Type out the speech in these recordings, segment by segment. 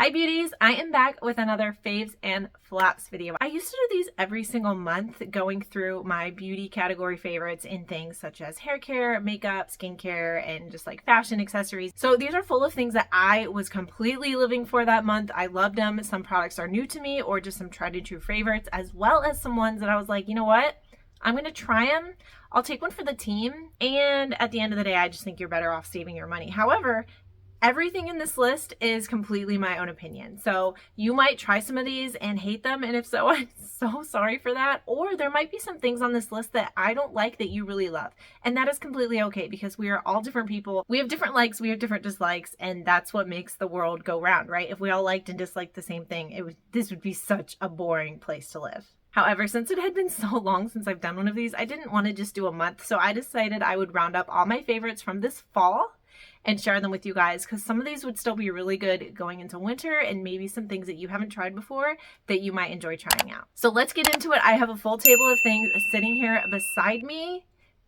Hi beauties, I am back with another faves and flops video. I used to do these every single month, going through my beauty category favorites in things such as hair care, makeup, skincare, and just like fashion accessories. So these are full of things that I was completely living for that month. I loved them. Some products are new to me or just some tried and true favorites, as well as some ones that I was like, you know what? I'm gonna try them. I'll take one for the team. And at the end of the day, I just think you're better off saving your money. However, everything in this list is completely my own opinion. So you might try some of these and hate them. And if so, I'm so sorry for that. Or there might be some things on this list that I don't like that you really love. And that is completely okay, because we are all different people. We have different likes, we have different dislikes, and that's what makes the world go round, right? If we all liked and disliked the same thing, this would be such a boring place to live. However, since it had been so long since I've done one of these, I didn't want to just do a month. So I decided I would round up all my favorites from this fall and share them with you guys, because some of these would still be really good going into winter, and maybe some things that you haven't tried before that you might enjoy trying out. So let's get into it. I have a full table of things sitting here beside me.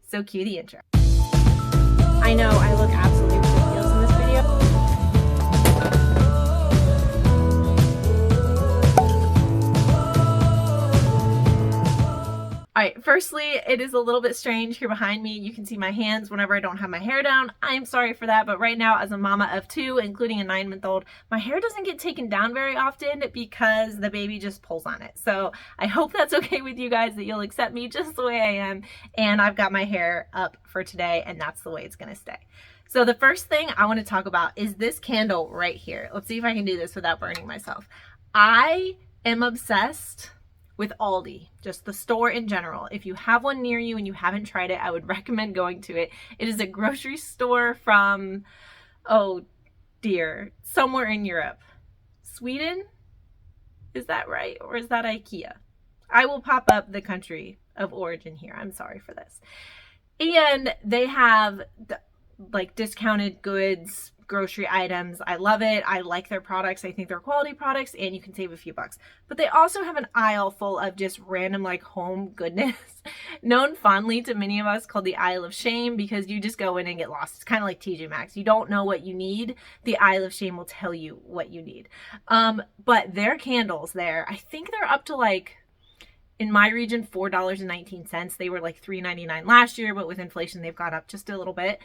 So cue the intro. I know I look absolutely ridiculous in this video. All right, firstly, it is a little bit strange here behind me. You can see my hands whenever I don't have my hair down. I'm sorry for that, but right now, as a mama of two, including a 9-month-old, my hair doesn't get taken down very often because the baby just pulls on it. So I hope that's okay with you guys, that you'll accept me just the way I am. And I've got my hair up for today, and that's the way it's gonna stay. So the first thing I want to talk about is this candle right here. Let's see if I can do this without burning myself. I am obsessed with Aldi, just the store in general. If you have one near you and you haven't tried it, I would recommend going to it. It is a grocery store from, oh dear, somewhere in Europe. Sweden? Is that right? Or is that IKEA? I will pop up the country of origin here. I'm sorry for this. And they have like discounted goods, grocery items. I love it. I like their products. I think they're quality products, and you can save a few bucks. But they also have an aisle full of just random like home goodness, known fondly to many of us, called the aisle of shame, because you just go in and get lost. It's kind of like TJ Maxx. You don't know what you need. The aisle of shame will tell you what you need. But their candles there, I think they're up to like, in my region, $4.19. They were like $3.99 last year, but with inflation, they've got up just a little bit.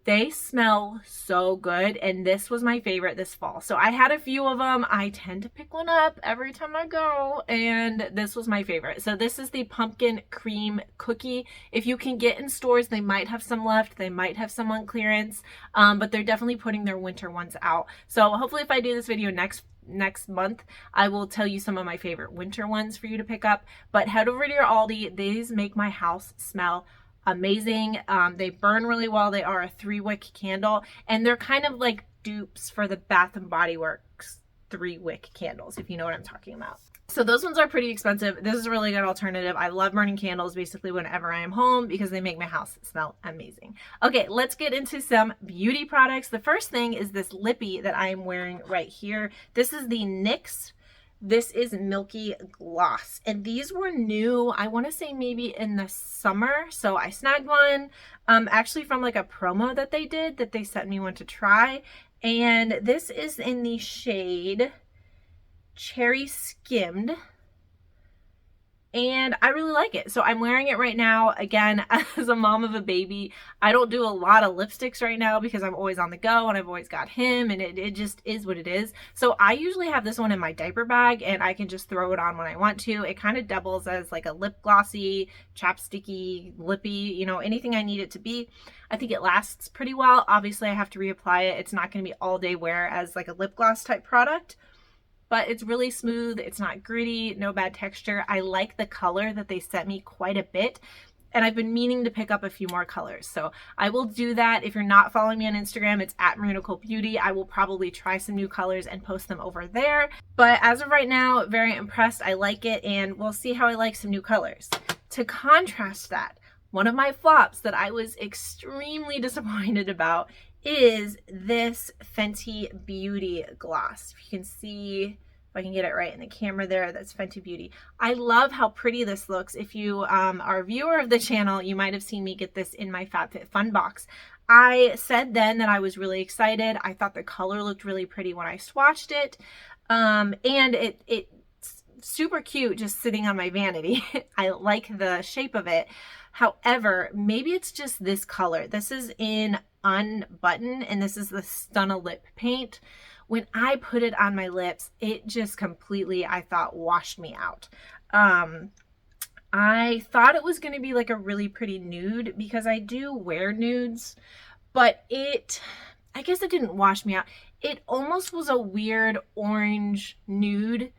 They smell so good, and this was my favorite this fall. So I had a few of them. I tend to pick one up every time I go, and this was my favorite. So this is the pumpkin cream cookie. If you can get in stores, they might have some left. They might have some on clearance, but they're definitely putting their winter ones out. So hopefully if I do this video next month, I will tell you some of my favorite winter ones for you to pick up. But head over to your Aldi. These make my house smell amazing. They burn really well. They are a 3-wick candle, and they're kind of like dupes for the Bath and Body Works 3-wick candles, if you know what I'm talking about. So those ones are pretty expensive. This is a really good alternative. I love burning candles basically whenever I am home because they make my house smell amazing. Okay, let's get into some beauty products. The first thing is this lippy that I am wearing right here. This is the NYX. This is Milky Gloss, and these were new, I want to say maybe in the summer. So I snagged one actually from like a promo that they did, that they sent me one to try. And this is in the shade Cherry Skimmed, and I really like it. So I'm wearing it right now. Again, as a mom of a baby, I don't do a lot of lipsticks right now because I'm always on the go and I've always got him, and it just is what it is. So I usually have this one in my diaper bag, and I can just throw it on when I want to. It kind of doubles as like a lip glossy, chapsticky, lippy, you know, anything I need it to be. I think it lasts pretty well. Obviously I have to reapply it. It's not going to be all day wear as like a lip gloss type product, but it's really smooth. It's not gritty, no bad texture. I like the color that they sent me quite a bit, and I've been meaning to pick up a few more colors. So I will do that. If you're not following me on Instagram, it's at @MarinaColeBeauty. I will probably try some new colors and post them over there. But as of right now, very impressed. I like it, and we'll see how I like some new colors. To contrast that, one of my flops that I was extremely disappointed about is this Fenty Beauty gloss. If you can see, if I can get it right in the camera there, that's Fenty Beauty. I love how pretty this looks. If you are a viewer of the channel, you might have seen me get this in my FabFitFun box. I said then that I was really excited. I thought the color looked really pretty when I swatched it. And it's super cute just sitting on my vanity. I like the shape of it. However, maybe it's just this color. This is in Unbutton, and this is the Stunna Lip Paint. When I put it on my lips, it just completely, I thought, washed me out. I thought it was going to be like a really pretty nude because I do wear nudes, but I guess it didn't wash me out. It almost was a weird orange nude,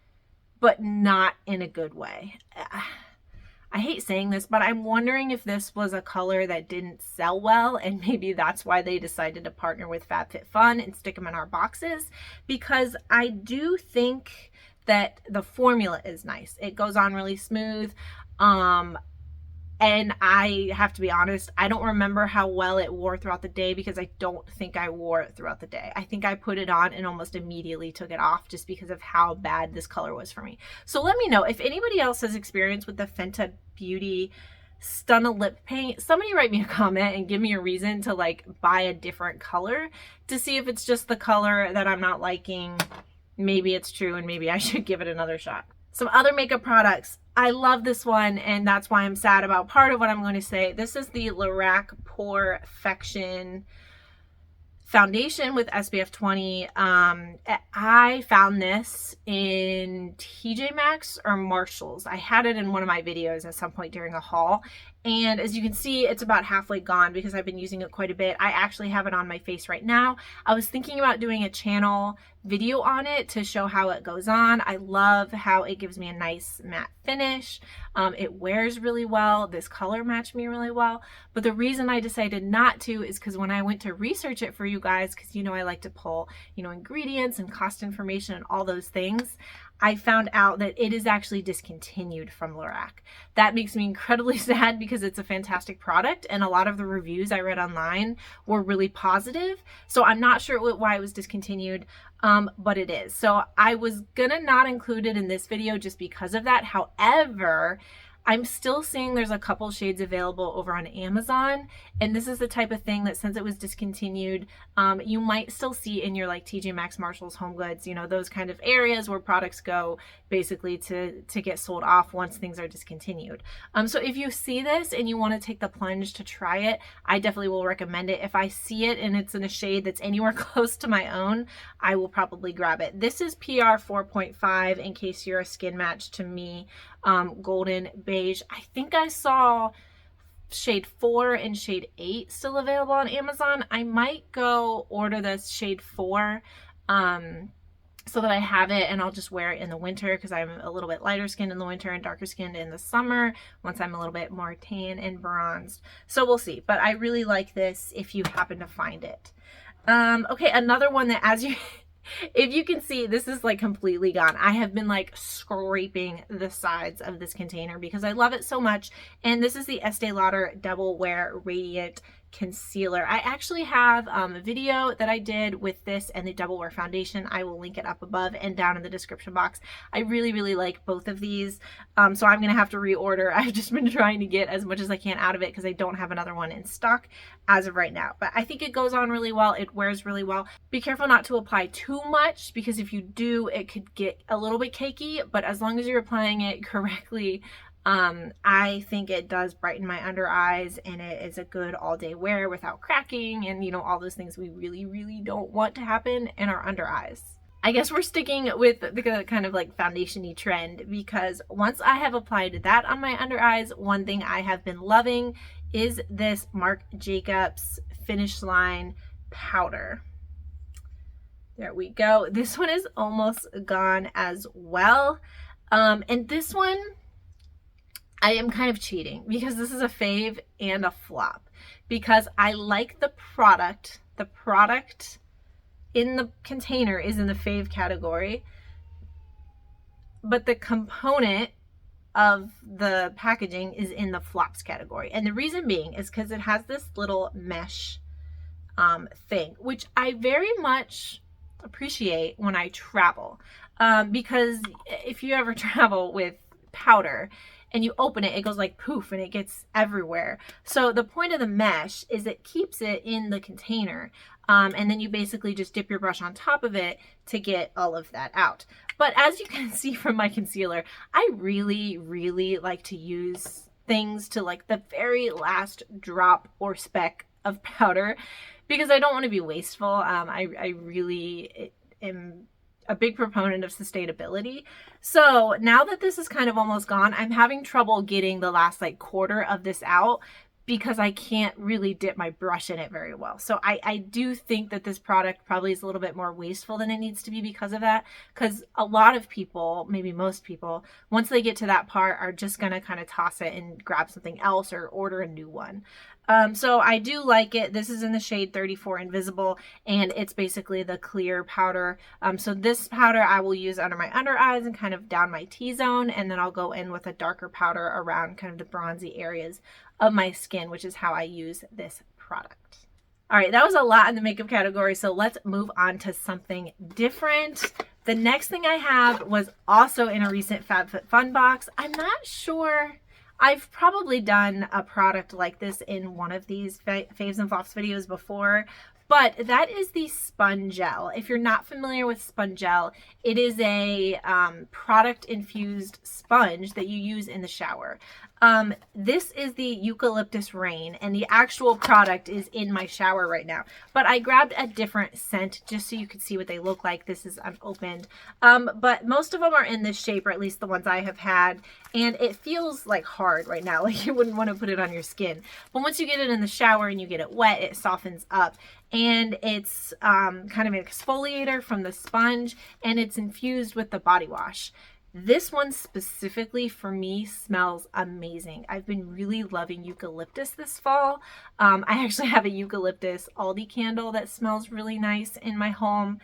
but not in a good way. I hate saying this, but I'm wondering if this was a color that didn't sell well, and maybe that's why they decided to partner with FabFitFun and stick them in our boxes, because I do think that the formula is nice. It goes on really smooth. And I have to be honest, I don't remember how well it wore throughout the day because I don't think I wore it throughout the day. I think I put it on and almost immediately took it off just because of how bad this color was for me. So let me know if anybody else has experience with the Fenty Beauty Stunna Lip Paint. Somebody write me a comment and give me a reason to like buy a different color to see if it's just the color that I'm not liking. Maybe it's true and maybe I should give it another shot. Some other makeup products. I love this one, and that's why I'm sad about part of what I'm going to say. This is the Lorac Porefection foundation with SPF 20. I found this in TJ Maxx or Marshalls. I had it in one of my videos at some point during a haul. And as you can see, it's about halfway gone because I've been using it quite a bit. I actually have it on my face right now. I was thinking about doing a channel video on it to show how it goes on. I love how it gives me a nice matte finish. It wears really well. This color matched me really well. But the reason I decided not to is because when I went to research it for you guys, because you know I like to pull, ingredients and cost information and all those things, I found out that it is actually discontinued from Lorac. That makes me incredibly sad because it's a fantastic product and a lot of the reviews I read online were really positive. So I'm not sure why it was discontinued, but it is. So I was gonna not include it in this video just because of that. However, I'm still seeing there's a couple shades available over on Amazon, and this is the type of thing that since it was discontinued, you might still see in your like TJ Maxx, Marshalls, Home Goods, those kind of areas where products go basically to get sold off once things are discontinued. So if you see this and you want to take the plunge to try it, I definitely will recommend it. If I see it and it's in a shade that's anywhere close to my own, I will probably grab it. This is PR 4.5 in case you're a skin match to me. Golden beige. I think I saw shade 4 and shade 8 still available on Amazon. I might go order this shade 4 so that I have it and I'll just wear it in the winter because I'm a little bit lighter skinned in the winter and darker skinned in the summer once I'm a little bit more tan and bronzed. So we'll see, but I really like this if you happen to find it. Okay, another one that if you can see, this is like completely gone. I have been like scraping the sides of this container because I love it so much. And this is the Estee Lauder Double Wear Radiant Concealer. I actually have a video that I did with this and the Double Wear Foundation. I will link it up above and down in the description box. I really, really like both of these. So I'm going to have to reorder. I've just been trying to get as much as I can out of it because I don't have another one in stock as of right now. But I think it goes on really well. It wears really well. Be careful not to apply too much because if you do, it could get a little bit cakey. But as long as you're applying it correctly, I think it does brighten my under eyes and it is a good all day wear without cracking and all those things we really, really don't want to happen in our under eyes. I guess we're sticking with the kind of like foundation-y trend because once I have applied that on my under eyes, one thing I have been loving is this Marc Jacobs Finish Line powder. There we go. This one is almost gone as well. And this one, I am kind of cheating because this is a fave and a flop because I like the product. The product in the container is in the fave category, but the component of the packaging is in the flops category. And the reason being is because it has this little mesh thing, which I very much appreciate when I travel. Because if you ever travel with powder and you open it, it goes like poof and it gets everywhere. So the point of the mesh is it keeps it in the container. And then you basically just dip your brush on top of it to get all of that out. But as you can see from my concealer, I really, really like to use things to like the very last drop or speck of powder because I don't want to be wasteful. I really am a big proponent of sustainability. So now that this is kind of almost gone, I'm having trouble getting the last like quarter of this out because I can't really dip my brush in it very well. So I do think that this product probably is a little bit more wasteful than it needs to be because of that. Because a lot of people, maybe most people, once they get to that part are just gonna kind of toss it and grab something else or order a new one. So I do like it. This is in the shade 34 Invisible, and it's basically the clear powder. So this powder I will use under my under eyes and kind of down my T-zone, and then I'll go in with a darker powder around kind of the bronzy areas of my skin, which is how I use this product. All right, that was a lot in the makeup category, so let's move on to something different. The next thing I have was also in a recent FabFitFun box. I'm not sure. I've probably done a product like this in one of these faves and flops videos before, but that is the Spongel. If you're not familiar with Spongel, it is a product infused sponge that you use in the shower. This is the Eucalyptus Rain, and the actual product is in my shower right now, but I grabbed a different scent just so you could see what they look like. This is unopened, but most of them are in this shape, or at least the ones I have had, and it feels like hard right now, like you wouldn't want to put it on your skin. But once you get it in the shower and you get it wet, it softens up, and it's kind of an exfoliator from the sponge, and it's infused with the body wash. This one specifically for me smells amazing. I've been really loving eucalyptus this fall. I actually have a eucalyptus Aldi candle that smells really nice in my home.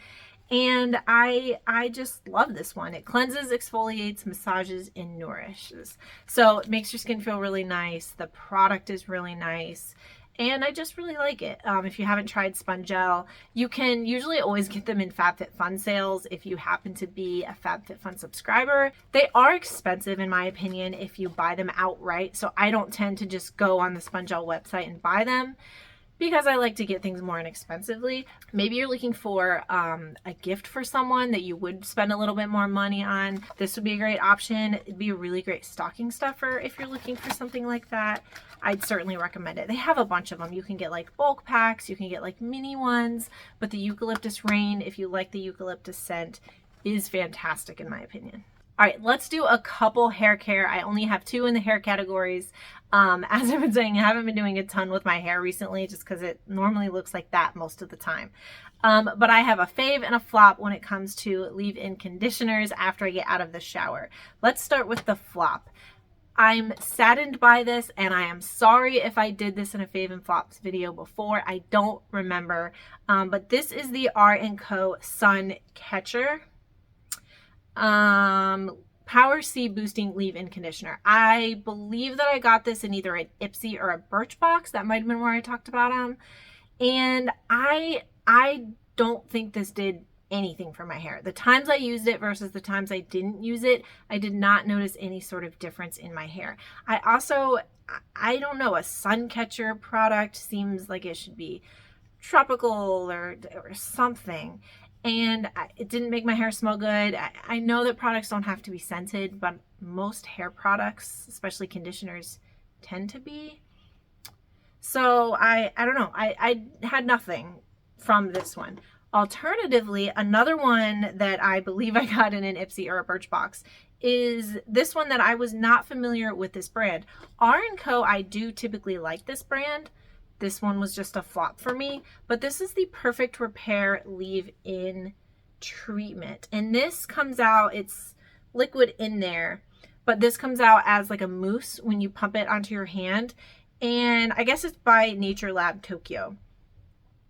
And I just love this one. It cleanses, exfoliates, massages, and nourishes. So it makes your skin feel really nice. The product is really nice. And I just really like it. If you haven't tried Spongel, you can usually always get them in FabFitFun sales if you happen to be a FabFitFun subscriber. They are expensive in my opinion if you buy them outright, so I don't tend to just go on the Spongel website and buy them because I like to get things more inexpensively. Maybe you're looking for a gift for someone that you would spend a little bit more money on. This would be a great option. It'd be a really great stocking stuffer if you're looking for something like that. I'd certainly recommend it. They have a bunch of them. You can get like bulk packs, you can get like mini ones, but the Eucalyptus Rain, if you like the eucalyptus scent, is fantastic in my opinion. All right, let's do a couple hair care. I only have two in the hair categories. As I've been saying, I haven't been doing a ton with my hair recently just because it normally looks like that most of the time. But I have a fave and a flop when it comes to leave-in conditioners after I get out of the shower. Let's start with the flop. I'm saddened by this, and I am sorry if I did this in a fave and flops video before. I don't remember. But this is the R&Co Sun Catcher. Power C Boosting Leave-In Conditioner. I believe that I got this in either an Ipsy or a Birchbox. That might have been where I talked about them. And I don't think this did anything for my hair. The times I used it versus the times I didn't use it, I did not notice any sort of difference in my hair. I don't know, a sun catcher product seems like it should be tropical or something. And it didn't make my hair smell good. I know that products don't have to be scented, but most hair products, especially conditioners, tend to be. So I don't know. I had nothing from this one. Alternatively, another one that I believe I got in an Ipsy or a Birchbox is this one that I was not familiar with this brand. R&Co, I do typically like this brand. This one was just a flop for me, but this is the Perfect Repair Leave-In Treatment. And this comes out, it's liquid in there, but this comes out as like a mousse when you pump it onto your hand. And I guess it's by Nature Lab Tokyo.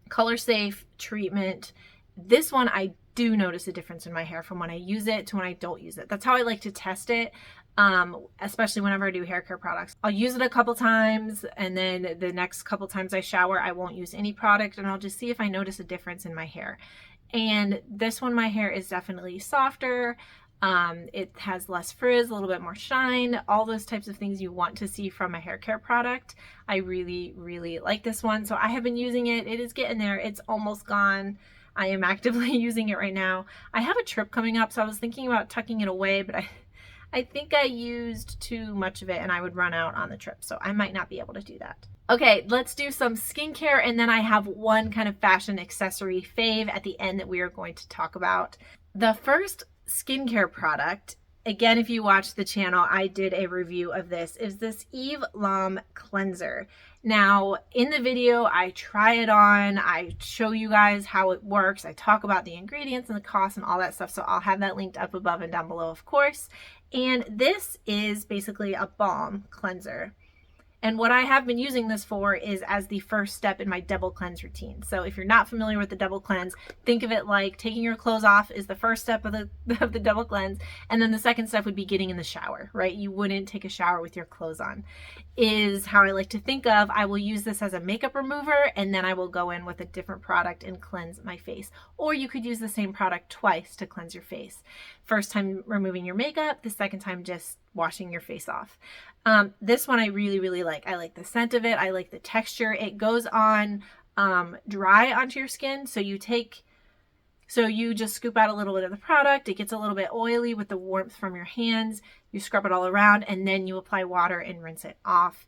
Color safe treatment. This one I do notice a difference in my hair from when I use it to when I don't use it. That's how I like to test it, especially whenever I do hair care products. I'll use it a couple times, and then the next couple times I shower I won't use any product, and I'll just see if I notice a difference in my hair. And this one, my hair is definitely softer. It has less frizz, a little bit more shine, all those types of things you want to see from a hair care product. I really, really like this one. So I have been using it. It is getting there. It's almost gone. I am actively using it right now. I have a trip coming up, so I was thinking about tucking it away, but I think I used too much of it and I would run out on the trip, so I might not be able to do that. Okay, let's do some skincare, and then I have one kind of fashion accessory fave at the end that we are going to talk about. The first skincare product, again, if you watch the channel, I did a review of this, is this Eve Lom cleanser. Now, in the video, I try it on, I show you guys how it works, I talk about the ingredients and the cost and all that stuff, so I'll have that linked up above and down below, of course. And this is basically a balm cleanser. And what I have been using this for is as the first step in my double cleanse routine. So if you're not familiar with the double cleanse, think of it like taking your clothes off is the first step of the double cleanse. And then the second step would be getting in the shower, right? You wouldn't take a shower with your clothes on, is how I like to think of. I will use this as a makeup remover, and then I will go in with a different product and cleanse my face. Or you could use the same product twice to cleanse your face. First time removing your makeup, the second time just washing your face off. This one I really, really like. I like the scent of it. I like the texture. It goes on dry onto your skin. So you just scoop out a little bit of the product. It gets a little bit oily with the warmth from your hands. You scrub it all around, and then you apply water and rinse it off.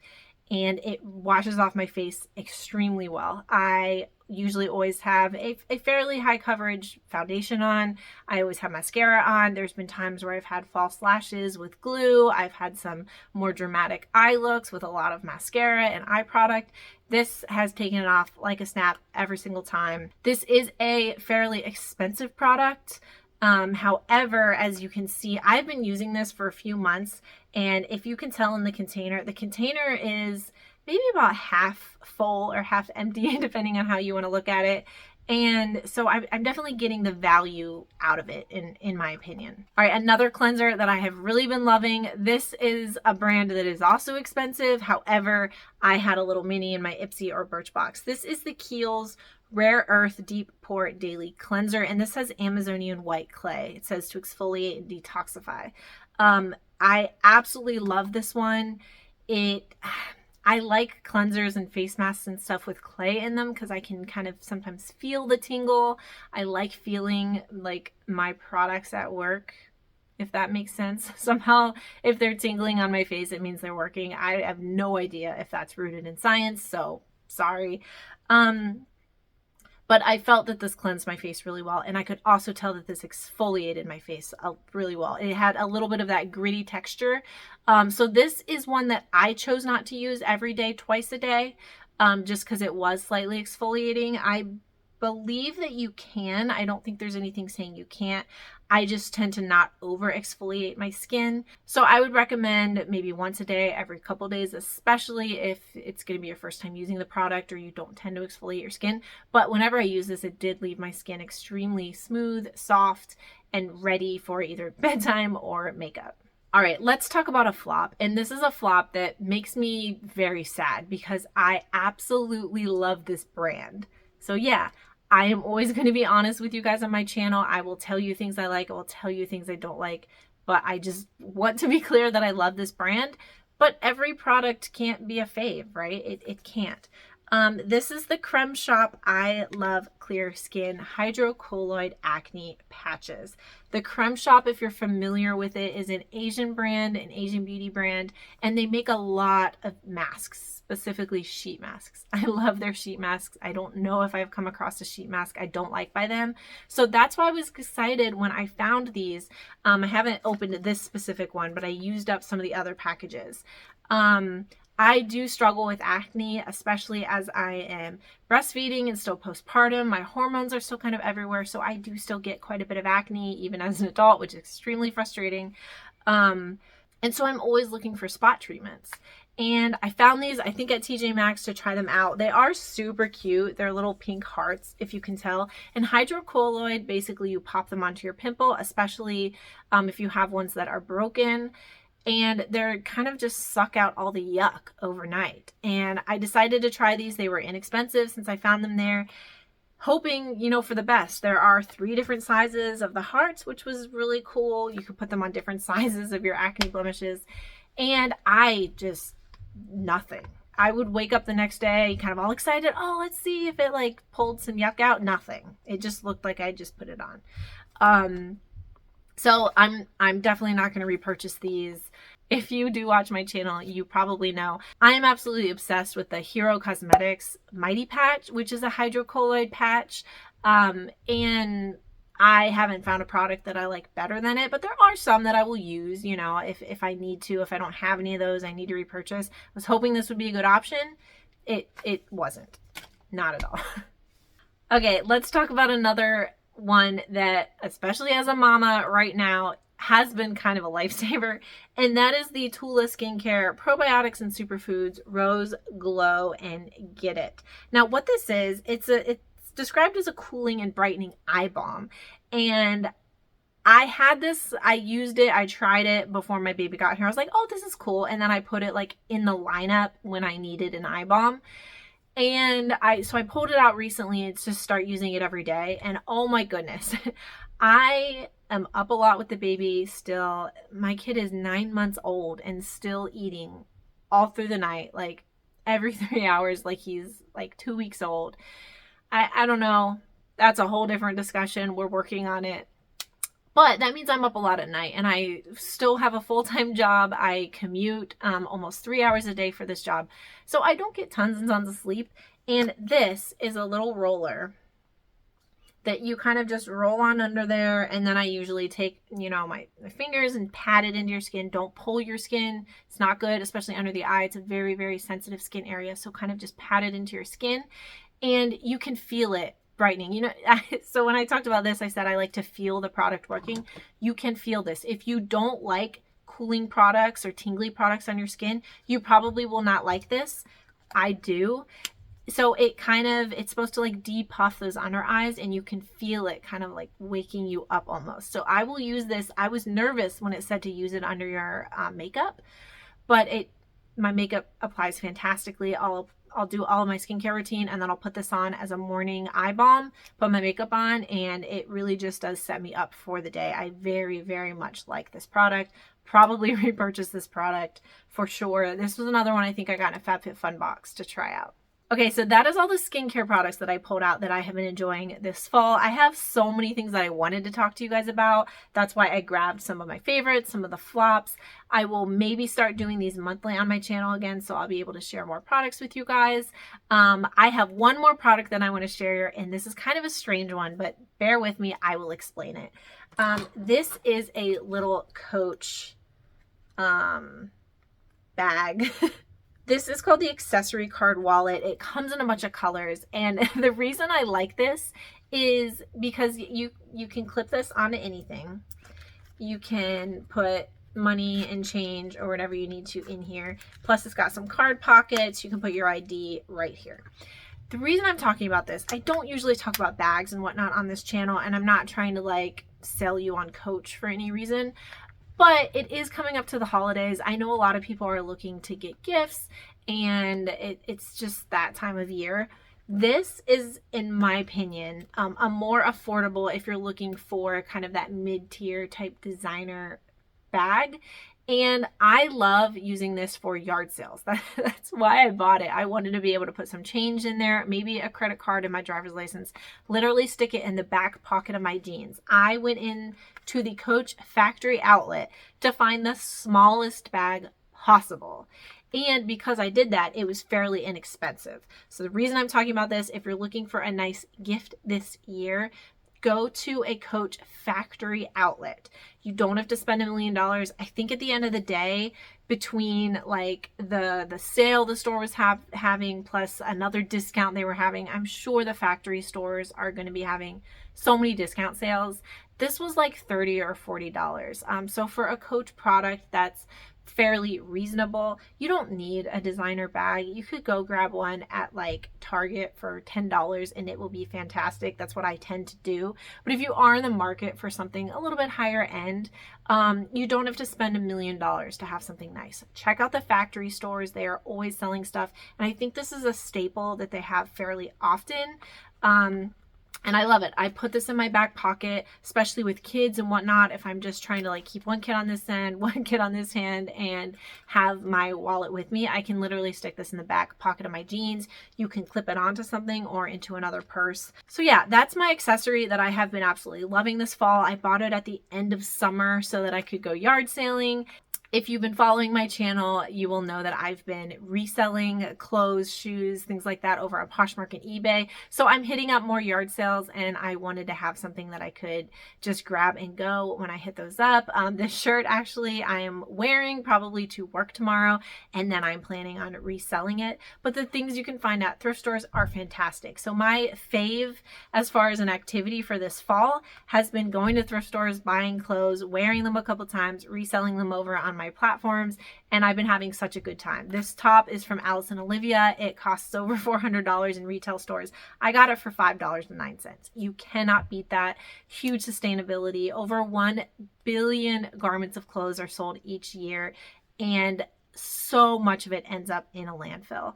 And it washes off my face extremely well. I usually always have a fairly high coverage foundation on. I always have mascara on. There's been times where I've had false lashes with glue. I've had some more dramatic eye looks with a lot of mascara and eye product. This has taken it off like a snap every single time. This is a fairly expensive product. However, as you can see, I've been using this for a few months, and if you can tell in the container is maybe about half full or half empty, depending on how you want to look at it. And so I'm definitely getting the value out of it, in my opinion. All right, another cleanser that I have really been loving. This is a brand that is also expensive. However, I had a little mini in my Ipsy or Birchbox. This is the Kiehl's Rare Earth Deep Pore Daily Cleanser, and this has Amazonian white clay. It says to exfoliate and detoxify. I absolutely love this one. I like cleansers and face masks and stuff with clay in them because I can kind of sometimes feel the tingle. I like feeling like my products at work, if that makes sense. Somehow, if they're tingling on my face, it means they're working. I have no idea if that's rooted in science, so sorry. But I felt that this cleansed my face really well, and I could also tell that this exfoliated my face really well. It had a little bit of that gritty texture. So this is one that I chose not to use every day, twice a day, just because it was slightly exfoliating. I believe that you can. I don't think there's anything saying you can't. I just tend to not over exfoliate my skin. So I would recommend maybe once a day, every couple days, especially if it's going to be your first time using the product or you don't tend to exfoliate your skin. But whenever I use this, it did leave my skin extremely smooth, soft, and ready for either bedtime or makeup. All right, let's talk about a flop. And this is a flop that makes me very sad because I absolutely love this brand. So yeah, I am always going to be honest with you guys on my channel. I will tell you things I like. I will tell you things I don't like. But I just want to be clear that I love this brand. But every product can't be a fave, right? It can't. This is the Creme Shop I Love Clear Skin Hydrocolloid Acne Patches. The Creme Shop, if you're familiar with it, is an Asian brand, an Asian beauty brand, and they make a lot of masks, specifically sheet masks. I love their sheet masks. I don't know if I've come across a sheet mask I don't like by them. So that's why I was excited when I found these. I haven't opened this specific one, but I used up some of the other packages. I do struggle with acne, especially as I am breastfeeding and still postpartum. My hormones are still kind of everywhere, so I do still get quite a bit of acne, even as an adult, which is extremely frustrating. And so I'm always looking for spot treatments. And I found these, I think, at TJ Maxx to try them out. They are super cute. They're little pink hearts, if you can tell. And hydrocolloid, basically you pop them onto your pimple, especially if you have ones that are broken. And they're kind of just suck out all the yuck overnight. And I decided to try these. They were inexpensive since I found them there. hoping, you know, for the best. There are 3 different sizes of the hearts, which was really cool. You could put them on different sizes of your acne blemishes. And I just, nothing. I would wake up the next day kind of all excited. Oh, let's see if it like pulled some yuck out. Nothing. It just looked like I just put it on. So I'm definitely not going to repurchase these. If you do watch my channel, you probably know I am absolutely obsessed with the Hero Cosmetics Mighty Patch, which is a hydrocolloid patch. And I haven't found a product that I like better than it, but there are some that I will use, you know, if I need to. If I don't have any of those, I need to repurchase. I was hoping this would be a good option. It wasn't. Not at all. Okay, let's talk about another one that, especially as a mama right now, has been kind of a lifesaver, and that is the Tula Skincare Probiotics and Superfoods Rose Glow and Get It. Now, what this is, it's described as a cooling and brightening eye balm, and I had this, I used it, I tried it before my baby got here. I was like, oh, this is cool, and then I put it like in the lineup when I needed an eye balm. And I pulled it out recently to start using it every day. And oh my goodness, I am up a lot with the baby still. My kid is 9 months old and still eating all through the night, like every 3 hours, like he's like 2 weeks old. I don't know. That's a whole different discussion. We're working on it. But that means I'm up a lot at night, and I still have a full-time job. I commute almost 3 hours a day for this job. So I don't get tons and tons of sleep. And this is a little roller that you kind of just roll on under there. And then I usually take, you know, my fingers and pat it into your skin. Don't pull your skin. It's not good, especially under the eye. It's a very, very sensitive skin area. So kind of just pat it into your skin, and you can feel it brightening. You know, so when I talked about this, I said I like to feel the product working. You can feel this. If you don't like cooling products or tingly products on your skin, you probably will not like this. I do. So it's supposed to like depuff those under eyes, and you can feel it kind of like waking you up almost. So I will use this. I was nervous when it said to use it under your makeup, but my makeup applies fantastically. I'll do all of my skincare routine, and then I'll put this on as a morning eye balm, put my makeup on, and it really just does set me up for the day. I very, very much like this product. Probably repurchase this product for sure. This was another one I think I got in a FabFitFun box to try out. Okay, so that is all the skincare products that I pulled out that I have been enjoying this fall. I have so many things that I wanted to talk to you guys about. That's why I grabbed some of my favorites, some of the flops. I will maybe start doing these monthly on my channel again, so I'll be able to share more products with you guys. I have one more product that I want to share, and this is kind of a strange one, but bear with me, I will explain it. This is a little Coach bag. This is called the accessory card wallet. It comes in a bunch of colors, and the reason I like this is because you can clip this onto anything. You can put money and change or whatever you need to in here. Plus it's got some card pockets. You can put your ID right here. The reason I'm talking about this, I don't usually talk about bags and whatnot on this channel, and I'm not trying to like sell you on Coach for any reason. But it is coming up to the holidays. I know a lot of people are looking to get gifts, and it's just that time of year. This is, in my opinion, a more affordable if you're looking for kind of that mid-tier type designer bag. And I love using this for yard sales. That's why I bought it. I wanted to be able to put some change in there, maybe a credit card and my driver's license, literally stick it in the back pocket of my jeans. I went in to the Coach factory outlet to find the smallest bag possible. And because I did that, it was fairly inexpensive. So the reason I'm talking about this, if you're looking for a nice gift this year, go to a Coach factory outlet. You don't have to spend $1 million. I think at the end of the day, between like the sale the store was having plus another discount they were having, I'm sure the factory stores are going to be having so many discount sales. This was like $30 or $40. So for a Coach product that's fairly reasonable, you don't need a designer bag. You could go grab one at like Target for $10 and it will be fantastic. That's what I tend to do. But if you are in the market for something a little bit higher end, you don't have to spend $1 million to have something nice. Check out the factory stores. They are always selling stuff, and I think this is a staple that they have fairly often. And I love it. I put this in my back pocket, especially with kids and whatnot. If I'm just trying to like keep one kid on this end, one kid on this hand, and have my wallet with me, I can literally stick this in the back pocket of my jeans. You can clip it onto something or into another purse. So yeah, that's my accessory that I have been absolutely loving this fall. I bought it at the end of summer so that I could go yard sailing. If you've been following my channel, you will know that I've been reselling clothes, shoes, things like that over on Poshmark and eBay. So I'm hitting up more yard sales, and I wanted to have something that I could just grab and go when I hit those up. This shirt actually I am wearing probably to work tomorrow, and then I'm planning on reselling it. But the things you can find at thrift stores are fantastic. So my fave as far as an activity for this fall has been going to thrift stores, buying clothes, wearing them a couple times, reselling them over on my platforms, and I've been having such a good time. This top is from Alice and Olivia. It costs over $400 in retail stores. I got it for $5.09. You cannot beat that. Huge sustainability. Over 1 billion garments of clothes are sold each year, and so much of it ends up in a landfill.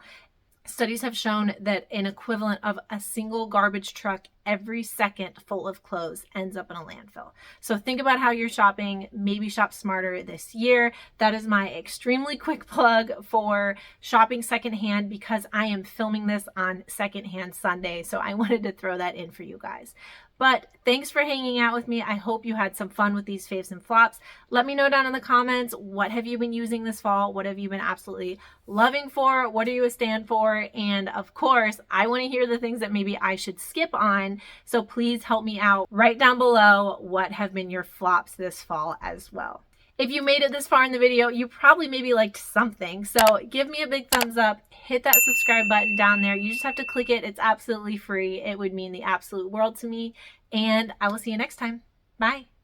Studies have shown that an equivalent of a single garbage truck every second full of clothes ends up in a landfill. So think about how you're shopping. Maybe shop smarter this year. That is my extremely quick plug for shopping secondhand, because I am filming this on Secondhand Sunday. So I wanted to throw that in for you guys. But thanks for hanging out with me. I hope you had some fun with these faves and flops. Let me know down in the comments, what have you been using this fall? What have you been absolutely loving for? What are you a stand for? And of course, I want to hear the things that maybe I should skip on. So please help me out. Write down below what have been your flops this fall as well. If you made it this far in the video, you probably maybe liked something. So give me a big thumbs up, hit that subscribe button down there. You just have to click it. It's absolutely free. It would mean the absolute world to me. And I will see you next time. Bye.